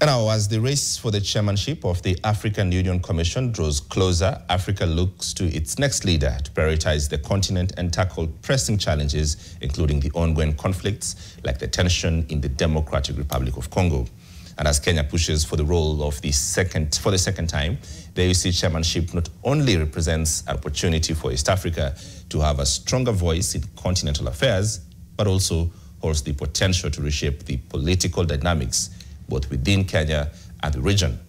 And now, as the race for the chairmanship of the African Union Commission draws closer, Africa looks to its next leader to prioritize the continent and tackle pressing challenges, including the ongoing conflicts like the tension in the Democratic Republic of Congo. And as Kenya pushes for the role of the second time, the AUC chairmanship not only represents an opportunity for East Africa to have a stronger voice in continental affairs, but also holds the potential to reshape the political dynamics both within Kenya and the region.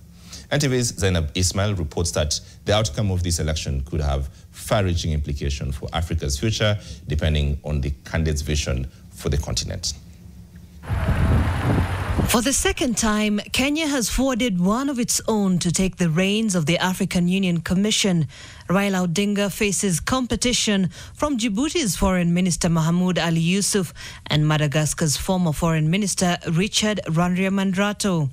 NTV's Zainab Ismail reports that the outcome of this election could have far-reaching implications for Africa's future, depending on the candidate's vision for the continent. For the second time, Kenya has forwarded one of its own to take the reins of the African Union Commission. Raila Odinga faces competition from Djibouti's Foreign Minister Mahmoud Ali Yusuf and Madagascar's former Foreign Minister Richard Randriamandrato.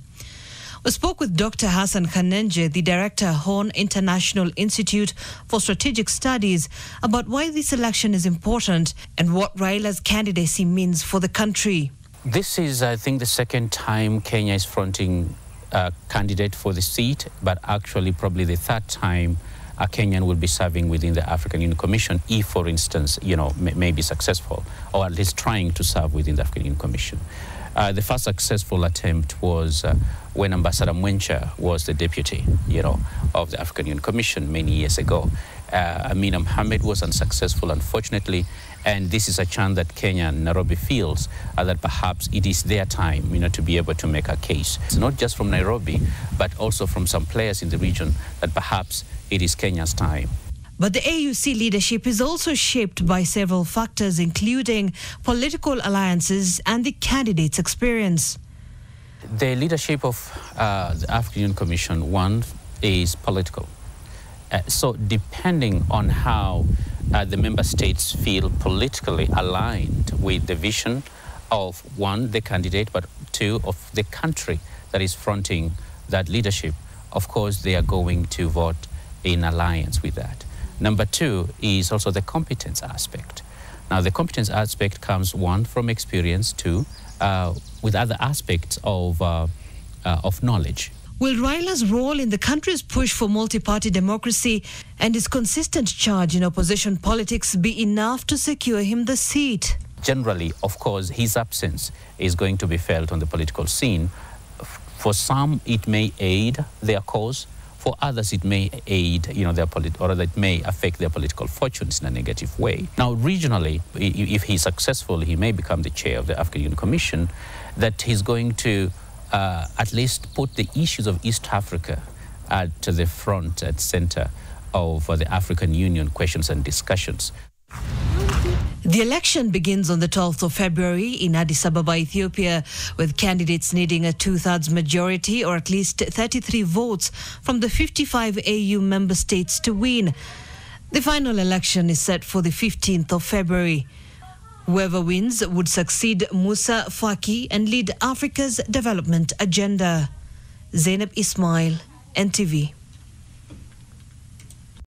We spoke with Dr. Hassan Kanenje, the director, Horn International Institute for Strategic Studies, about why this election is important and what Raila's candidacy means for the country. This is, I think, the second time Kenya is fronting a candidate for the seat, but actually probably the third time a Kenyan will be serving within the African Union Commission if, for instance, may be successful, or at least trying to serve within the African Union Commission. The first successful attempt was when Ambassador Mwencha was the deputy, of the African Union Commission many years ago. Amina Mohamed was unsuccessful, unfortunately, and this is a chance that Kenya and Nairobi feels that perhaps it is their time, to be able to make a case. It's not just from Nairobi, but also from some players in the region that perhaps it is Kenya's time. But the AUC leadership is also shaped by several factors, including political alliances and the candidate's experience. The leadership of the African Union Commission, one, is political. So depending on how the member states feel politically aligned with the vision of, one, the candidate, but two, of the country that is fronting that leadership, of course, they are going to vote in alliance with that. Number two is also the competence aspect. Now, the competence aspect comes, one, from experience, two, with other aspects of knowledge. Will Raila's role in the country's push for multi-party democracy and his consistent charge in opposition politics be enough to secure him the seat? Generally, of course, his absence is going to be felt on the political scene. For some, it may aid their cause. For others, it may aid, or that may affect their political fortunes in a negative way. Now, regionally, if he's successful, he may become the chair of the African Union Commission, that he's going to at least put the issues of East Africa at the front and center of the African Union questions and discussions. The election begins on the 12th of February in Addis Ababa, Ethiopia, with candidates needing a two-thirds majority or at least 33 votes from the 55 AU member states to win. The final election is set for the 15th of February. Whoever wins would succeed Musa Faki and lead Africa's development agenda. Zainab Ismail, NTV.